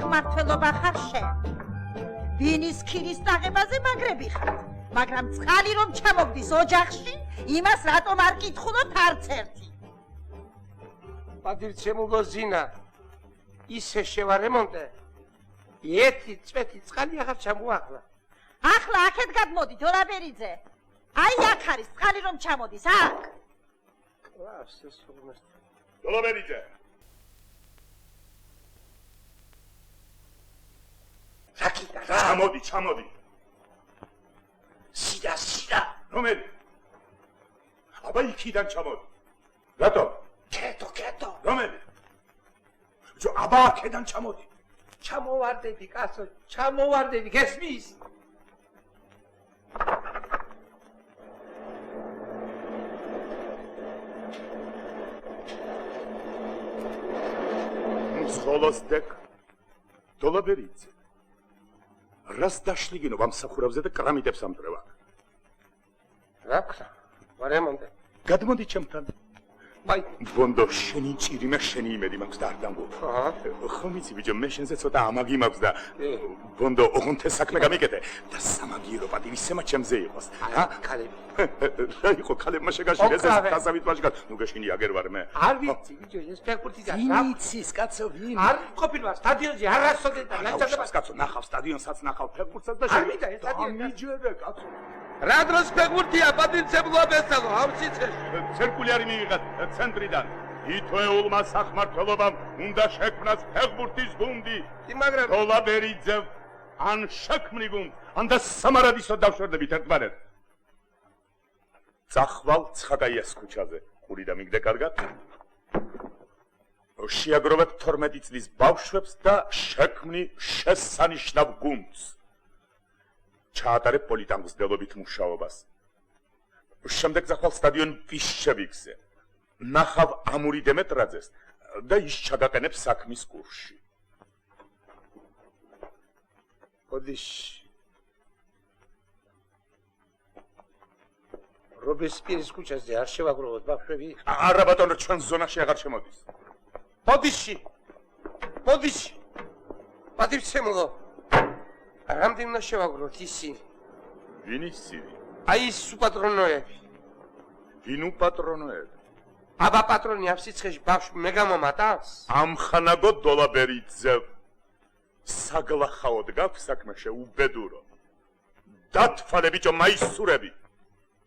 სახმართველობა ხარ შენ. ვინის ქირის დაღებაზე მაგრები ხარ, მაგრამ წყალი რომ ჩამოგდის ოჯახში, იმას რატომ არ კითხულობთ არც ერთი? პატივცემულო ზინა, ისე შევარემონტე, ერთი წვეთი წყალი აღარ ჩამოახლა. ახლა აქეთ გადმოდით, ორაბერიძე. აი აქ არის წყალი რომ ჩამოდის, აქ. კლავს ეს უღმეს. ორაბერიძე. რაკიდა რა? ჩამოდი. სიდა. რომელი? აბა იქიდან ჩამოდი. რატო? კეტო. რომელი? აბა აქედან ჩამოდი. ჩამოვარდები, კაცო, ჩამოვარდები, გესმის? მსხოლოსდეკ დოლაბერიძე. რას დაშლიგინო ამსახურავზე და კრამიტებს ამტრევა? რა ქნა? ვარემონტე. გადმოდი ჩემთან. აი, ბონდო, შენი ჭირიმე, შენი იმედი მაქვს და არ დამბო. ხომ იცი ბიჭო, მე შენზე ცოტა ამაგი მაქვს და ბონდო, ოღონდ საქმე გამიკეთე და სამაგიერო პატივისცემა ჩემზე იყოს. ქალები. რა იყო ქალებმა შეგაშინეს ეს დასავით მაშკად. ნუ გეშინი აგერ ვარ მე. არ ვიცი ბიჭო, ეს ფეხბურთი და ვინ იცის კაცო, ვინ? არ ყოფილი ვარ სტადიონზე, არასოდეს და ლაჭადებას კაცო, ნახავ სტადიონსაც, ნახავ ფეხბურთსაც და არ მინდა ეს სტადიონი. მიჯერე კაცო. რა დროს ფეხბურთია, პატივცემულო აბესალო, ავსიცეში. ცირკულიარი მიიღეთ ცენტრიდან. ითოეულმა სახმართველობამ უნდა შექმნას ფეხბურთის გუნდი. მაგრამ დოლაბერიძე ან შექმნი გუნდს, ან და სამარადისო დავშვერდებით ერთმანეთს. წახვალ ცხაკაიას ქუჩაზე. ყური და მიგდე კარგად. შეაგროვეთ 12 წლის ბავშვებს და შექმნი შესანიშნავ გუნდს. ჩაატარე პოლიტანგზდელობით მუშაობას. შემდეგ წახვალ სტადიონ პიშჩევიკზე. ნახავ ამური დემეტრაძეს და ის ჩაგაყენებს საქმის კურსში. ოდიში. რობესპიერის ქუჩაზე არ შევაგროვოთ ბავშვები? არა ბატონო, ჩვენ ზონაში აღარ შემოდის. ოდიში. პატივცემულო. რამდენი შევაგროვოთ ისინი? ვინ ისინი? აი ის უპატრონოები. ვინ უპატრონოები? აბა პატრონი აფსიცხეში ბავშვი მე გამომატავს? ამხანაგო დოლაბერიძე. საგლახაოდ გაქვს საქმე შეუბედურო. დათვალე ბიჭო მაისურები.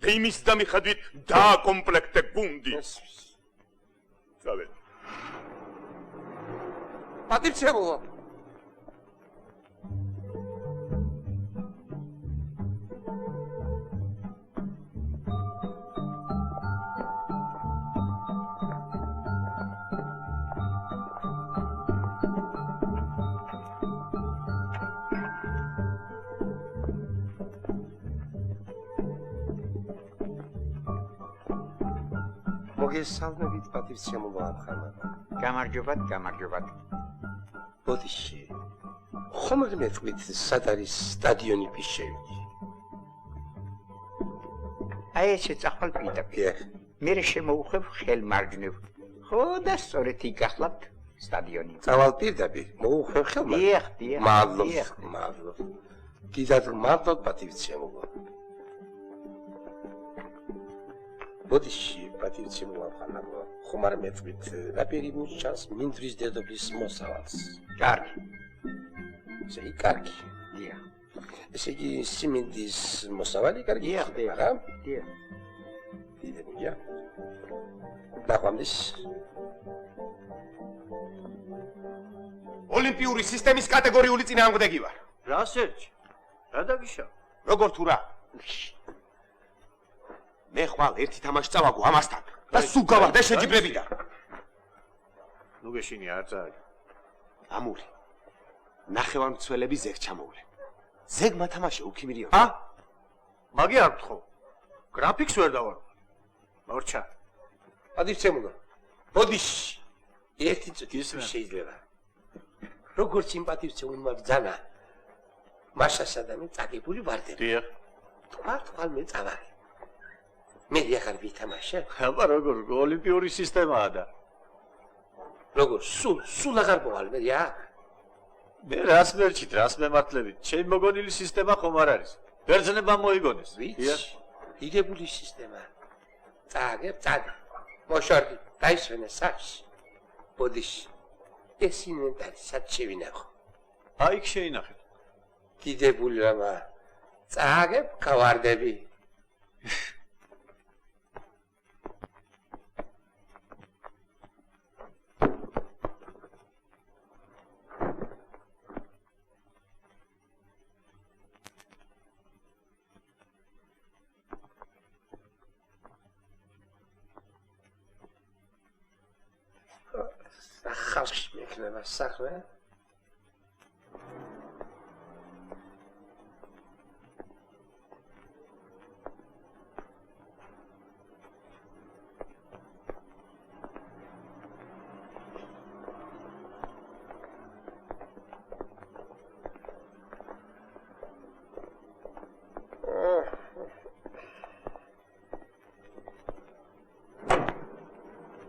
და იმის და მიხედვით დააკომპლექტე გუნდი. წავედ. პატივცემულო. მოგესალმებით პატივცემულო ამხანაგო. გამარჯობათ. ოდიში. ხომ მეთქვით სად არის სტადიონი პიშჩევიკი? აი ესე წახვალ პირდაპირ. მე შემოუხვევ ხელმარჯვნივ. ხო და სწორედ იგახლავთ სტადიონი. წავალ პირდაპირ, მოუხვევ ხელმარჯვნივ. დიახ. მადლობ. დიდად მადლობ პატივცემულო. ოდიში პატივცემულო ამხანაგო. ხომ არ მეთქვით რა პირიმუს ჩანს მინდვრის დედოფლის მოსავალს? კარგი. ესე იგი კარგი. დიახ. ესე იგი სიმინდის მოსავალი კარგი. დიახ. დიდებია. დაყვამდის. ოლიმპიური სისტემის კატეგორიული წინააღმდეგი ვარ. რა სერჩი? რა დაგიშა? როგორ თუ რა? მე ხვალ ერთი თამაში წავაგო ამასთან და სულ გავარდე შეჯიბრებიდან. ნუ გეშინი არ წააგე. ამური. ნახევარმცველები ზეგ ჩამოვლე. ზეგმა თამაში უქიმირიო. მაგი არ გთხოვ. გრაფიკს ვერ დავარ. მორჩა. პატივცემულო. ოდიში. ერთი წუთი შეიძლება. როგორც იმ პატივცემულმა ბრძანა. მაშასა და მე წაგებული ვარდები. დიახ. თვალ მე წავაგე. მე ახალ ვითამაშე. აბა როგორ ოლიმპიური სისტემაა და. როგორ სულ აღარ მოვალ მე რა. მე რას მერჩით, რას მემართლებით? ჩემი მოგონილი სისტემა ხომ არ არის. ბერძნებმა მოიგონეს. ვიცი, დიდებული სისტემა. წააგებ, წადი. მოშორდი, დაისვენე სახში. ბოდიში. ეს ინვენტარი სად შევინახო? აი იქ შეინახეთ. დიდებული რამა. წააგებ, გავარდები. ხალხში მექნება საქმე.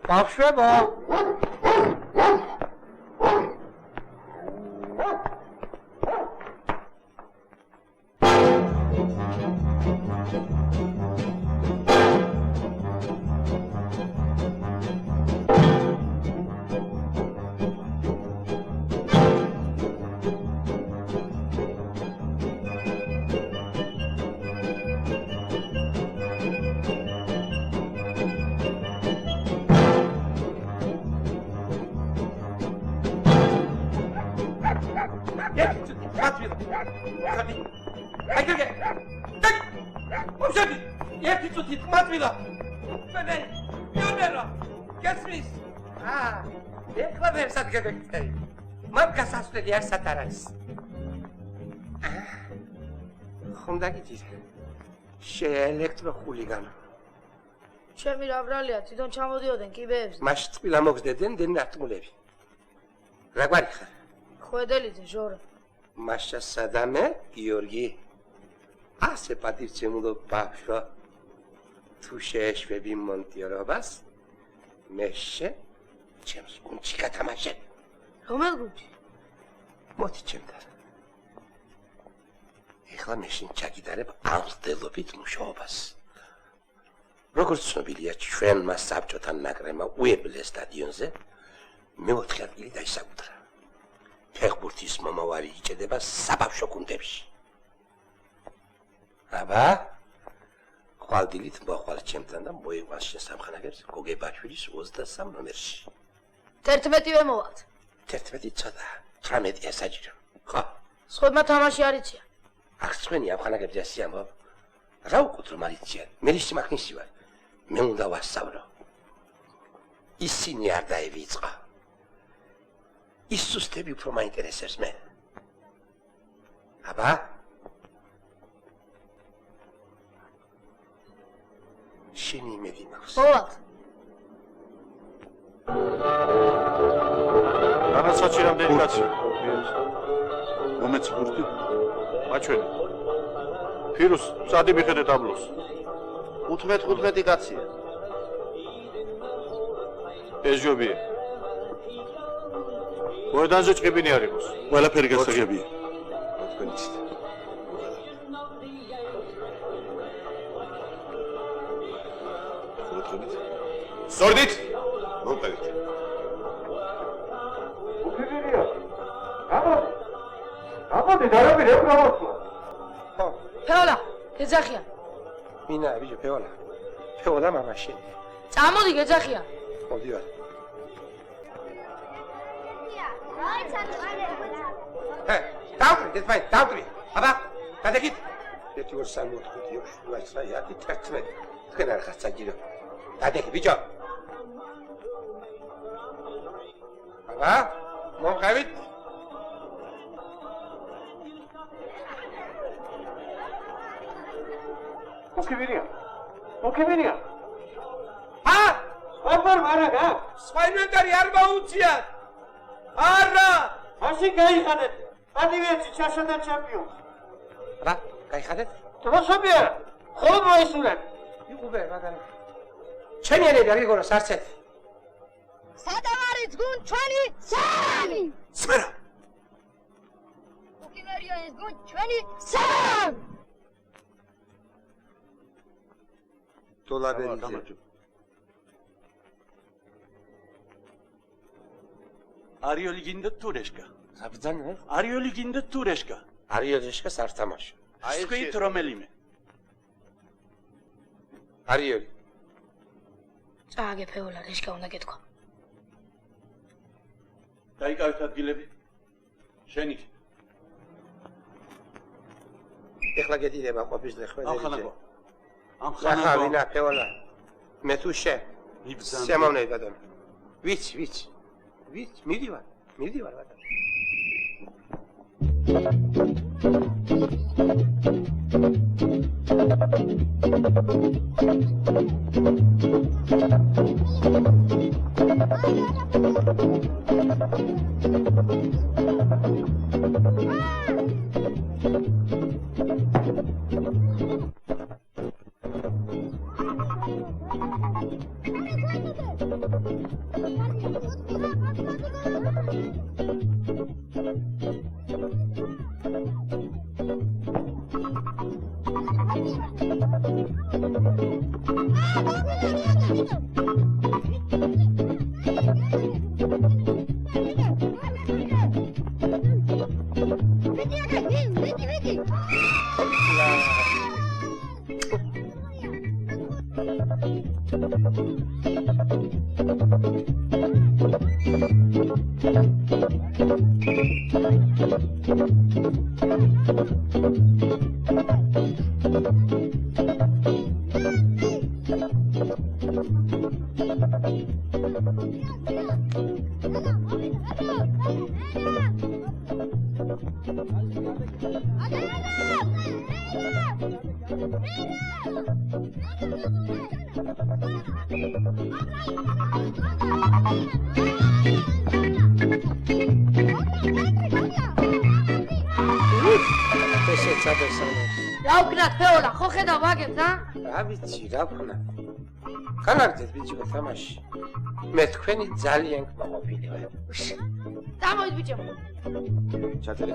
ბავშვებო ხომ დაგიძირე შეელექტროხულიგანო ჩემი რა ბრალია თვითონ ჩამოდიოდნენ კიბეებზე მაშინ წყვილა მოგზდებდნენ დენარტყულები რა გვარი ხარ ხვედელიძე ჟორა მაშა სადამე გიორგი ასე პატივცემულო ბავშვო თუ შეეშვები მონტირობას მეშე ჩემს გუნდში გათამაშე რომელ გუნდში მოდი ჩემთან ეხლა მეშინ ჩაგიდარებ ამხდელობით მუშაობას როგორც ცნობილია ჩვენმა საბჭოთან ნაკრებმა უებლე სტადიონზე მეოთხე ადგილი დაისაკუთრა ფეხბურთის მომავალი იჭედება საბავშვო გუნდებში აბა ხვალდილით მოხვალ ჩემთან და მოიყვანს შენ სამხანაგებს გოგებაშვილის 23 ნომერში 11-ვე მოვალთ 11 ცოტა 18 ესაჯირო ხო სხვებმა თამაში არ იციან აქ სხვენი ამხანაგებზე ასე ამბობ რა უკუთრო მარიციან მე ის მაგნისი ვარ მე უნდა ვასწავლო ისინი არ დაივიწყო ის სუსტები უფრო მაინტერესებს მე აბა შენი იმედი მაქვს მოვალთ რანაცაცი რამდენი კაცი მომეც ბურთი მაჩვენი ფირუს წადი მიხედე ტაბლოს 15 კაცია ეს ჯობია მოედანზე ჭყიბინი არ იყოს ყველაფერი გასაგებია თქვენიც სორდით მომყევით უფლებია ამოდი დარავირე პრომოსმა ფეოლა გეძახიან მინა ბიჭო ფეოლა მამაში წამოდი გეძახიან მოდივა დავტრი აბა გადაგით 1 2 3 4 5 6 7 8 9 თქვენ არ ხართ საჭირო გადაგი ბიჭო აბა მომყევით ოკებერია აბარ მარაგა სპაინვენტარი არ მოუწიათ არა მაშინ გაიხადეთ ადივეცი ჩაშადა ჩემპიონს რა გაიხადეთ დროსობი არა ხოლმე მოისურვებ იყუბე მაგარი ჩემიანები არ გიგონოს არცეთ სადამ არის გუნდ ჩვენი სამი სმერა მილიონის გუნდ ჩვენი სამ დოლარები არიოლი გინდა თურეშკა საბძანე არიოლი გინდა თურეშკა არიოლიშკას არ თამაშო სკვით რომელიმე არიოლი წააგეფეულა რეშკა უნდა გეთქვა დაიკავეთ ადგილები შენი ეხლა გედიდება ყოფის ეხლა ამ ხა ვინა ფეოლა მე თუ შე შემოვნე ბატონო ვიცი მიდივარ ბატონო დავკნათ ფეოლა ხო ხედავ აგებს რა ვიცი რა ვქნა განაგრძეთ ბიჭო თამაში მე თქვენი ძალიან გმოყოფილი ვარ დამოიდ ბიჭო ჩაწერე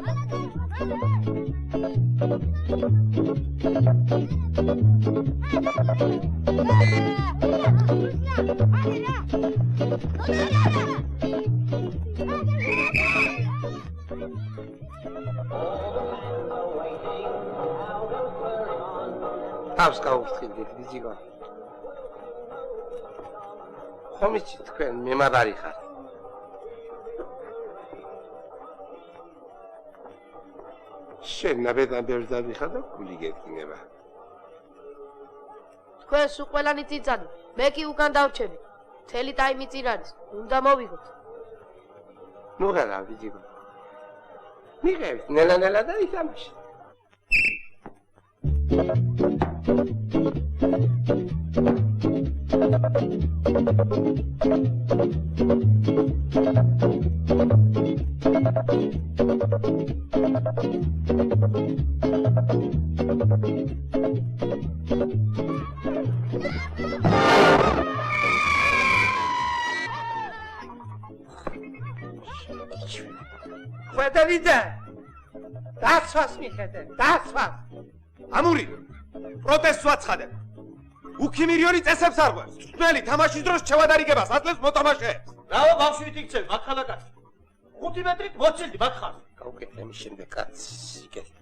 თავს გავუხსნით ბიჭო ხომ იცით თქვენ მემაბარი ხარ შენ ნაბედან ბევრს დავიხარ და გული გეტკინება თქვენ სულ ყველანი წიწადი მე კი უკან დავრჩები მთელი ტაიმი წინ არის უნდა მოვიღოთ ნუ ღელა ბიჭო მიღებით ნელა და ითამაშე ხვედავიდა დაცვას მიხედე დაცვას ამური პროტესტს ვაცხადებ უქიმირიონი წესებს არ ღვევს წვნელი თამაშის დროს ჩევადარიგებას აძლევს მოთამაშეებს რაო ბავშვით იქცევ მათხალაკაც 5 მეტრით მოცილდი მათხალ გავუკეთე მის შემდეგ კაცს იკეთე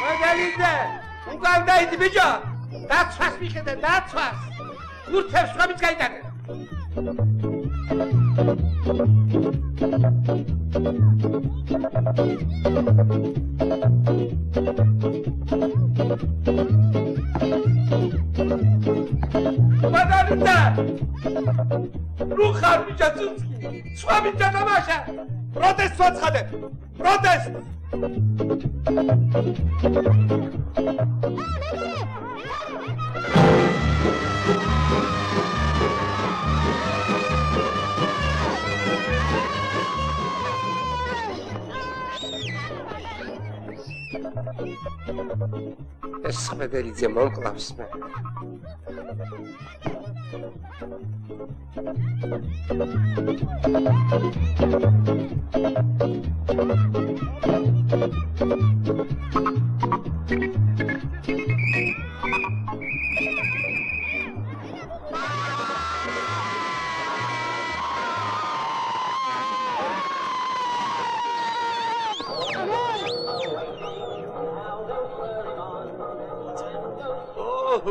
მაგალითად უკან დაიდი ბიჭო დაცვას მიხედე, დაცვას. გურთებს სხვამიც გაიტანე. მადალიტა! ნუ ხარ ბიჭა ცუცკი. სხვამი დათამაშა. პროტესტს ვაცხადებ. პროტესტ! ეს ხმედელიძე მომკლავს მე.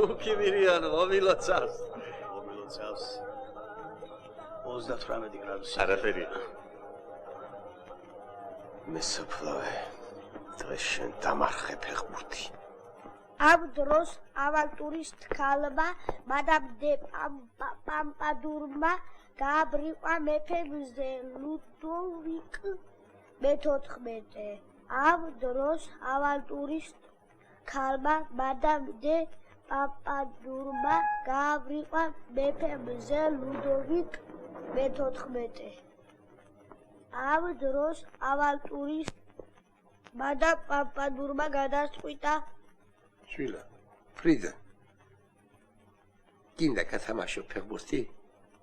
უკიმირიანო, მომილოცავს. მომილოცავს. 38 გრადუსი. არაფერია. მესოფლავე. დღეს შენ დამარხე ფეხბურთი. ამ დროს ავანტურის თქალმა მადამ დე პამპადურმა გააბრიყვა მეფე მზე ლუდოვიკ მე-14. ამ დროს ავანტურის თქალმა მადამ დე პამპადურმა გააბრიყვა მეფე მზე ლუდოვიკ მე-14. ამ დროს ავანტურის მადამ პამპადურმა გადაწყვიტა შვილა, ფრიდა. გინდა გათამაშო ფეხბურთი?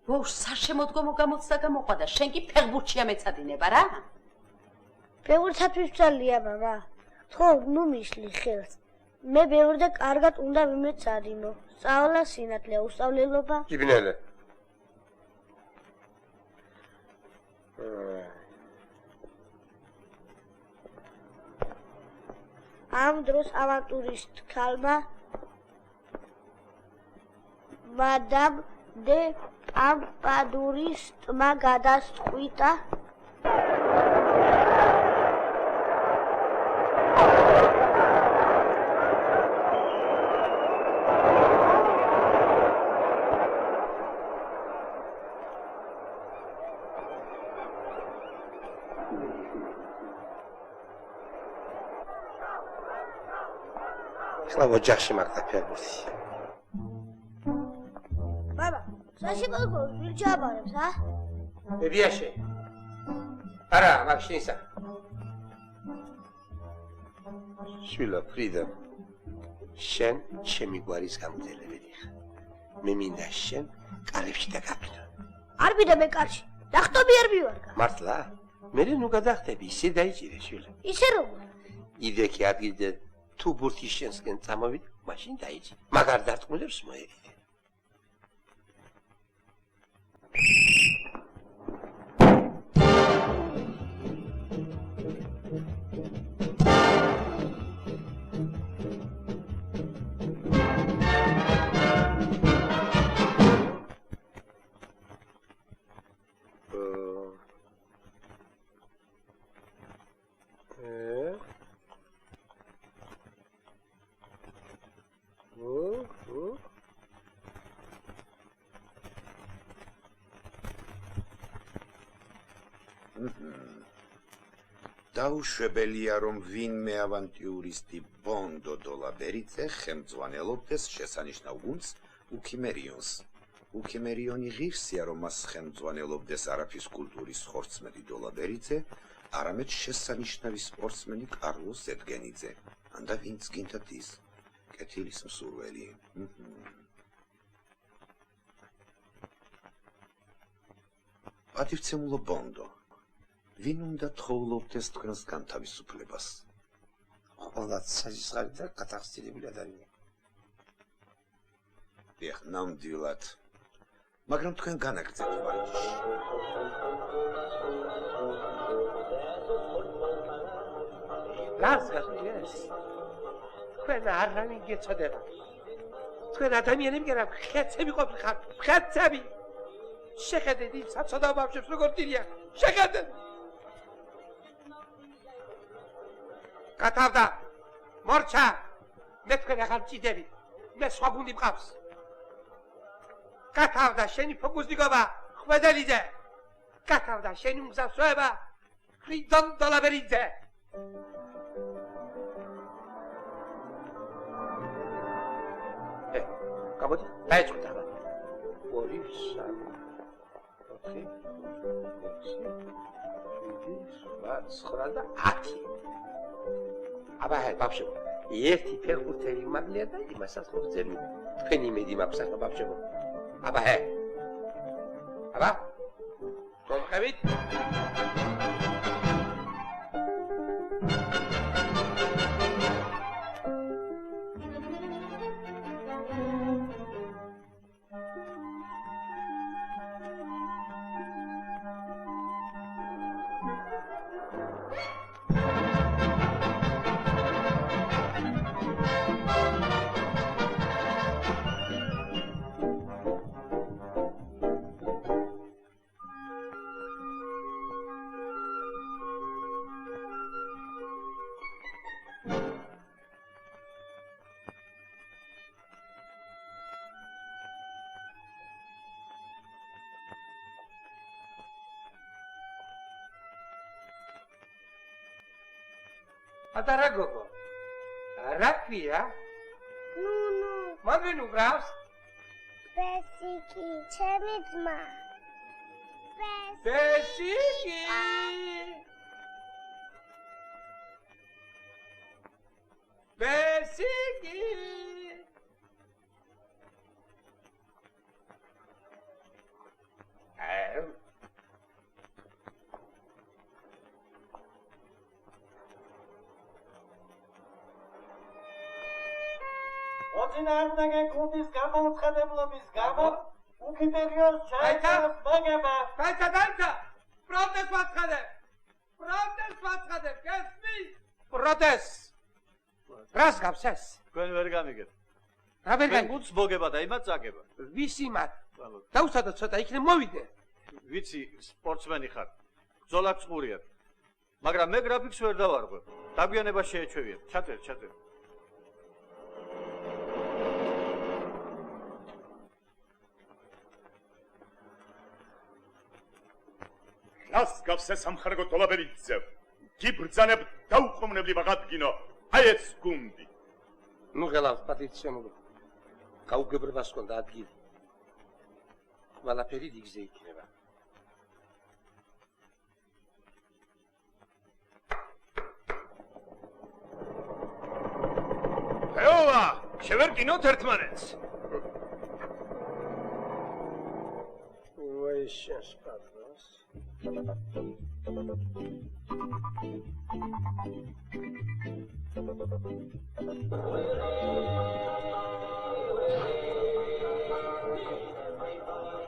ბოშ, საშემოდგომო გამოცდა გამოყვადა, შენ კი ფეხბურთში ამეცადინება რა? ფეხბურთსათვის ვცალია, მამა. ხო, ნუ მიშლი ხელს. მე ბევრ და კარგად უნდა ვიმეცადინო. სწავლა, სინათლე, უსწავლელობა. იბნელე. ამ დროს ავანტურის თქალმა მადამ დე პამპადურის თმა გადაწყვიტა ოჯახში მაგდა ფეხბურთი. მამა, საშემოდგომო ვინ ჩააბარებს, ა? ბებიაში. არა, მაგ შენსა. შვილა, ფრიდა. შენ ჩემი გვარის გამგებელი ხარ. მე მინდა შენ კარებში დაგაფრინო. არ მინდა მე კარში. დახტომი არ მივარგა. მართლა? მე ნუ გადახტები, ისე დაიჭირე შვილა. ისე როგორ? იდექი ადგილზე თუ ბურთი შენსკენ წამოვიდე, მაშინ დაიჭი. მაგარ დარტყმულებს მოერიდე. დაუშვებელია, რომ ვინმე ავანტიურისტი ბონდო დოლაბერიძე ხელმძღვანელობდეს შესანიშნავ გუნდს უკიმერიონს. უკიმერიონი ღირსია, რომ მას ხელმძღვანელობდეს არაფის კულტურის ხორცმელი დოლაბერიძე, არამედ შესანიშნავი სპორტსმენი კარლოს ზედგენიძე. ანდა ვინც გინდათ ის კეთილის მსურველი. პატივცემულო ბონდო, ვინ უნდა თხოვლობდეს თქვენს განთავისუფლებას? ყველაც საზისხარი და გათახსილებული ადამიანი. დიახ, ნამდვილად. მაგრამ თქვენ განაგრძეთ ვარჯიში. ლაზარ, ეს. თქვენ არავინ გეწოდება. თქვენ ადამიანები კი რა ხეცები ყოფილიყარ, ხეცები. შეხედეთ იმ საცოდავ ბავშვებს როგორ დირიან. შეხედეთ. გათავდა. მორჩა. მე თქვენ ახალ ჭიდები. მე სხვა გუნდი მყავს. გათავდა შენი ფოკუსნიკობა, ხვედელიძე. გათავდა შენი მგზავრება, ფრიდონ დოლაბერიძე. გამოდი, დაიწყოთ ახლა. 2 3 4 5 6 7 და 10. აბა ჰე, ბაბშო. ერთი ფეხბურთელი მაგლია და იმასაც ხორძელი. თქვენი იმედი მაქვს ახლა ბაბშო. აბა ჰე. აბა. მომხევით. Adara gogo. Rakvia? ნუნუ. Magvin ugrავს? ბესიკი, ჩემი ძმა. Besiki! Besiki! მოწინააღმდეგე გუნდის გამოუცხადებლობის გამო უკიპერიოს ჩაიწეროს მოგება. დაიცა! პროტესტ ვაცხადებ! გესმის? პროტესტ! რას გავს ეს? თქვენ ვერ გამიგებთ. რა ვერ თქვენ გუნდს მოგება და იმათ წაგება. ვის იმათ? დაუსადოთ ცოტა იქნებ მოვიდე. ვიცი, სპორტსმენი ხარ. ბრძოლა წყურიათ. მაგრამ მე გრაფიკს ვერ დავარღვევ. დაგვიანება შეეჩვევიათ. ჩატერ. რას გავს ეს სამხარგო დოლაბერიძე? გიბრძანებ დაუყოვნებლი ვაღადგინო. აი ეს გუნდი. ნუ ღელავს პატიციონული. გაუგებრებას ჰქონდა ადგილი. ყველაფერი დიგზე იქნება. ეოვა, შევერკინოთ ერთმანეთს. უაი შენს პატრონს.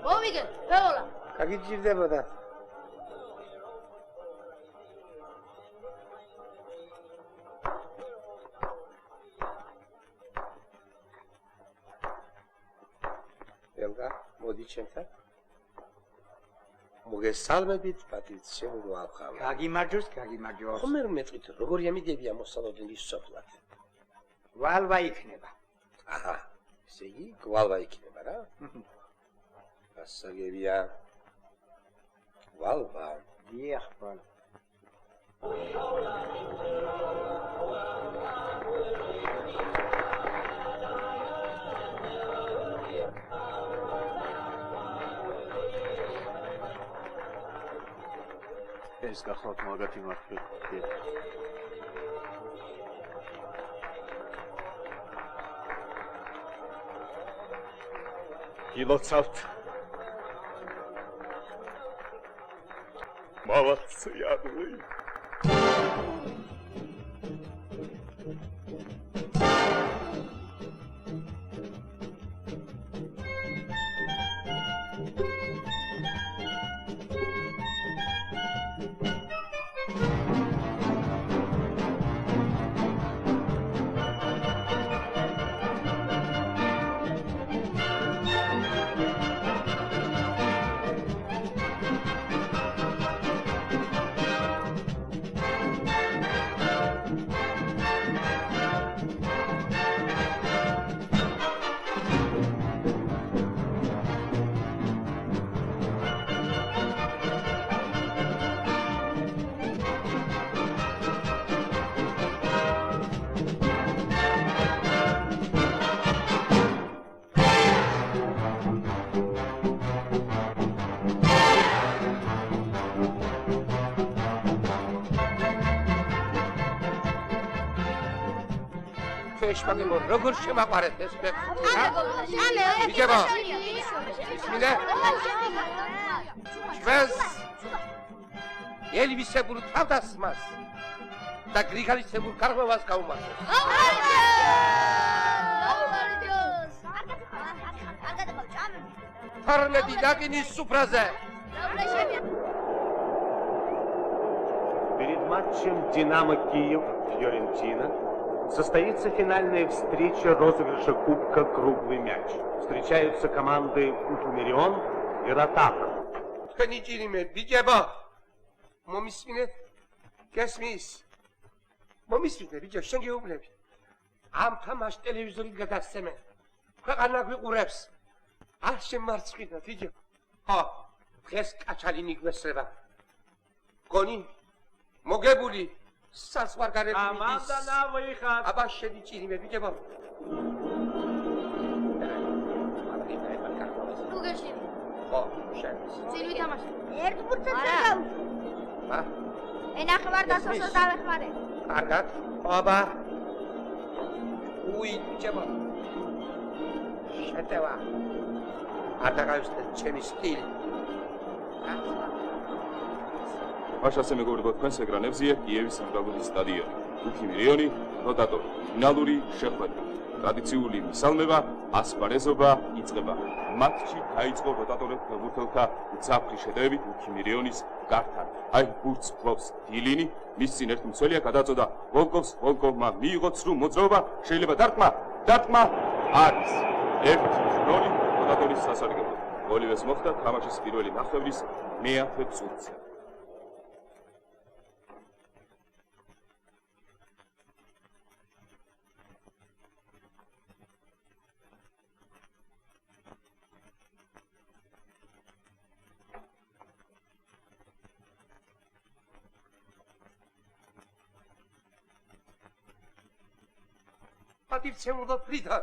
მოვიგე, ფეოლა. გაგიჭირდებოდა. ელგა, მოდი ჩემთან. მოგესალმებით პატიციონულ ალხავ. გაგიმარჯოს. ხომ ვერ მეტყვით, როგორი ამიდებია მოსალოდნელის სოფლად. ვალვა იქნება. აჰა, ესე იგი, გვალვა იქნება რა? გასაგებია. ვალვა. დიახ, ვალვა. ეს გახლავთ მაგათი მართლი. გილოცავთ. Молодцы, ядлы. შეშმაგებო როგორ შემაყარეთ ეს მე ვიჯება ისმინე ჩვენს ელვისებურ თავდასხმას და გრიგალისებურ კარღვევას გაუმართლებს ფორმედი დაკინის სუფრაზე Перед матчем «Динамо Киев-Фьорентина» состоится финальная встреча розыгрыша Кубка «Круглый мяч». Встречаются команды «Укимирион» и «Ротак». Кеничириме, биджеба! Момисминет, кесмис. Момисминет, биджа, შენ გეუბნები. ამ თამაშს ტელევიზორით გადასცემენ. ქვეყანა გვიყურებს. არ შემარცხინა, ბიჯა. ხო, დღეს კაჩალინი გვესრება. გონი მოგებული საზღვარგარეთ მიდის. Команда на выход. აბა შედიჭირიმე, ბიჯება. თუ გეშლი ხო, შენ. წინ ვითამაშე ერთ ფურცელს გავუშვი. ენახევარ დასასრულ დავეხმარე. კარგად. აბა. უი, ბიჯება. შეტევა. არ დაგავიწყდეთ ჩემი სტილი. მაშასე მეგობრებო, თქვენს ეკრანებზეა კიევის სამგალუდის სტადიონი. უკიმირიონი, როტატორი, ფინალური შეხვედრა. ტრადიციული მისალმება, ასპარეზობა იწყება. მატჩი დაიწყო როტატორებს ფეხბურთელთა უცაფრი შედევებით უკიმირიონის გართან. აი ბურთს ფლობს დილინი, მის წინ ერთი მცველია გადაწოდა ვოლკოვს, ვოლკოვმა მიიღო ცრუ მოძრაობა, შეიძლება დარტყმა არის 1-0 როტატორის სასარგებლოდ. გოლივეს მოხდა თამაშის პირველი ნახევრის მე-10 წუთზე. πατήρცემულო ფრიდა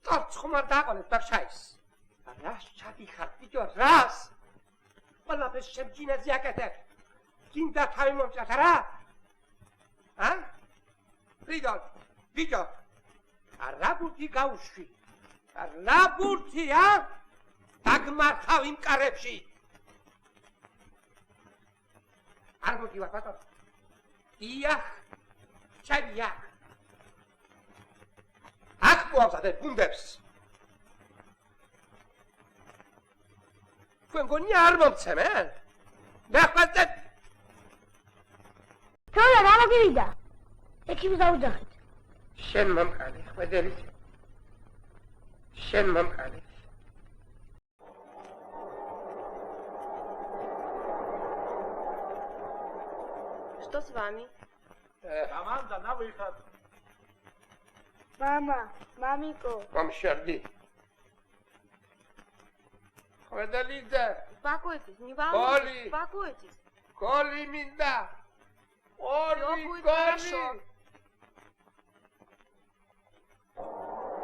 წარც ხომარ დაყოლეთ ბახშაის რას ჩადიხარ ბიჭო რას ყველაფერს შემჩინაზე აკეთებ გინდა თავი მომწათ რა ფრიდა ბიჭო რა ბურთი გაუშვი რა ბურთია დაგმართავ იმ კარებში არ მოგივა ბატონო დიახ ჩაია აქ მოავსადეთ ბუნდებს თქვენ გონია არ მომცემენ ნახვალდეთ თორე რა მოგივიდა ექიმს დაუძახეთ შენ მომყალე ხვედერით შენ მომყალე Что с вами? Команда на выход. Мама, мамико. Мамшерди. Ходалида. Успокойтесь, не волнуйтесь, успокойтесь. Коли минда. Всё будет хорошо.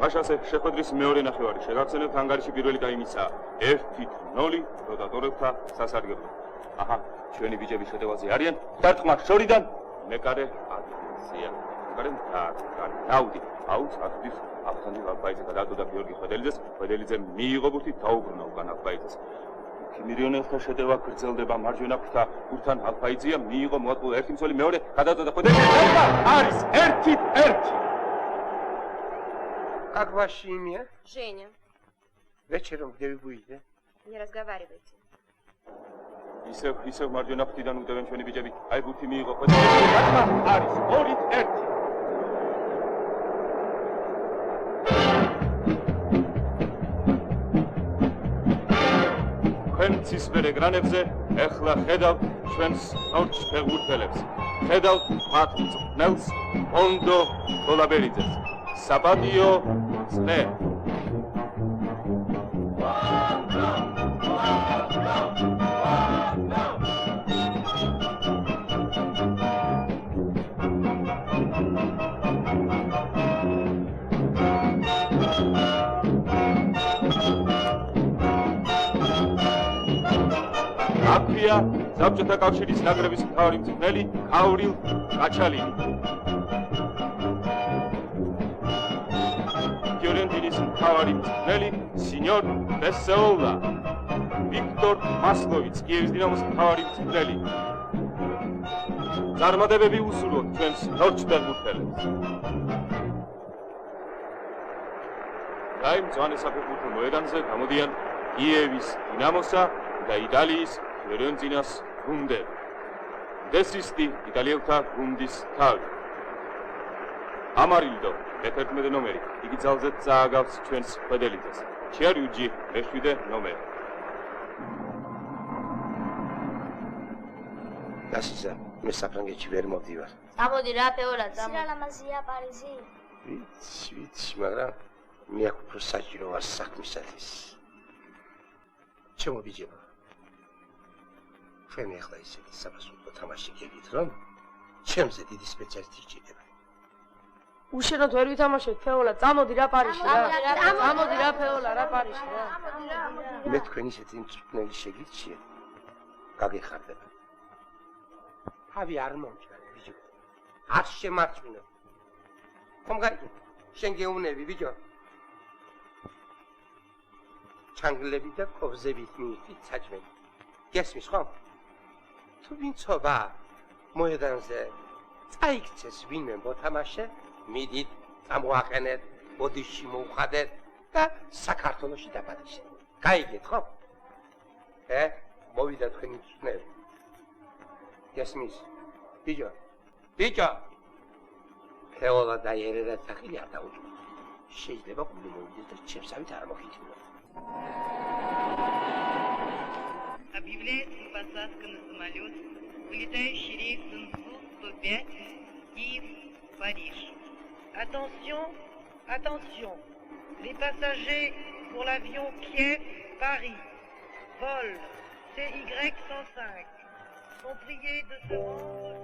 მაშასე შეხვედრის მეორე ნახევარი შეგახსენებთ ანგარიში პირველი გაიმიცა 1-0 როტატორებთა სასარგებლოდ. აჰა, ჩვენი ბიჭები შეტევაზე არიან. დარტყმა შორიდან მეკარე ატენცია. მეკარე დაუდი. აუც აქტის ახალი ვალბაიძე გადადოდა გიორგი ხვედელიძეს. ხვედელიძე მიიღო ბურთი დაუბრუნა უკან ალბაიძეს. კიმირიონელთა შეტევა გრძელდება მარჯვენა ფრთა გურთან ალბაიძეა მიიღო მოატყულა ერთი მცველი მეორე გადადოდა ხვედელიძე. არის 1-1. Как ваше имя? Женя, Вечером где вы будете? не разговаривайте. ისევ მარჯვენა ფრთიდან უდევენ ჩვენი ბიჭები. აი ბურთი მიიღო ხვედელიძე. არის 2-1. ჩვენ ცისფერ ეკრანებზე ეხლა ხედავთ ჩვენს სპორტ ფეხბურთელებს. ხედავთ მათ მწვრთნელს პონდო ტოლაბერიძეს. საპატიო წნე. აქვეა საბჭოთა კავშირის ნაკრების მთავარი მწვრთნელი ქავრილ კაჩალინი. მთავარი მწვრთნელი სინიორ პესეოლა. ვიქტორ მასლოვიც, კიევის დინამოს მთავარი მწვრთნელი. წარმატებები უსურვოთ ჩვენს ნორჩფეხბურთელებს. მწვანე საფეხბურთო მოედანზე გამოდიან კიევის დინამოსა და იტალიის ფიორენტინას გუნდები. დესისტი იტალიელთა გუნდის თავი. ამარილდო მე-11 ნომერი, იგი ძალზე წააგავს ჩვენს ხვედელიძეს. ჩიარიუჯი მე-7 ნომერი. გასიზა, მე საფრანგეთში ვერ მოვდივარ. წამოდი რა ფეოლა, სირალამაზია პარიზი. ვიცი, მაგრამ მე აქ უფრო საჭირო ვარ საქმისათვის. ჩემო ბიჭებო, ჩვენ ახლა ისეთი საფასურდო თამაში გიგით, რომ ჩემზე დიდი სპეციალისტი გჭირდება. უშენოდ ვერ ვითამაშეთ ფეოლა, წამოდი რა პარიზში რა. წამოდი რა ფეოლა, რა პარიზში რა. მე თქვენ ისეთი მწვრთნელი შეგირჩიე, გაგეხარდება. თავი არ მომჭრა, ბიჭო. არ შემარჩმინო. ხომ გაიგე? შენ გეუნები, ბიჭო. ჩანგლები და კობზებით მიიწვით საჭმელი. გესმის ხომ? თუ ვინცობა მოედანზე წაიქცეს ვინმე მოთამაშე, მიდით, წამოაყენეთ, ბოდიში მოუხადეთ და საქართველოში დაბადიშეთ. გაიგეთ ხომ? მოვიდა თქვენი მწვრთნელი. გესმის? ბიჭო. ბიჭო. ფეოლა და ერერა სახელი არ დაუჭირთ. შეიძლება გული მოვიდეს და ჩემსავით არ მოხიჩნო. Объявляется посадка на самолет, вылетающий рейсом Су-105, Киев-Париж. Attention, attention, les passagers pour l'avion Kiev-Paris, vol CY-105, sont priés de se rendre...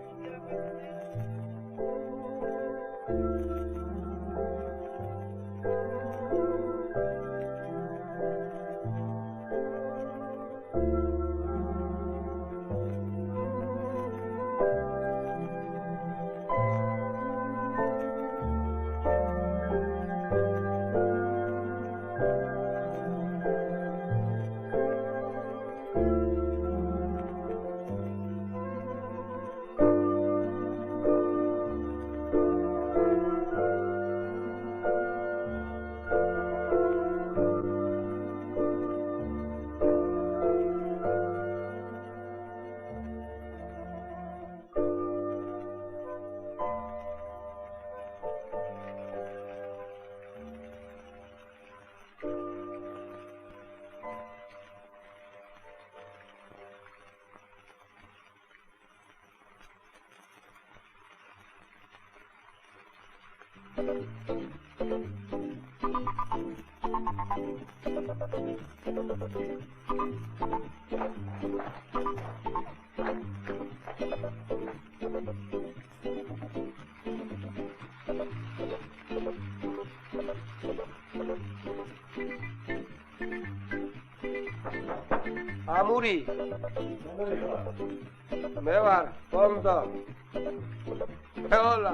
Amuri. მე ვარ ბონდო. ფეოლა.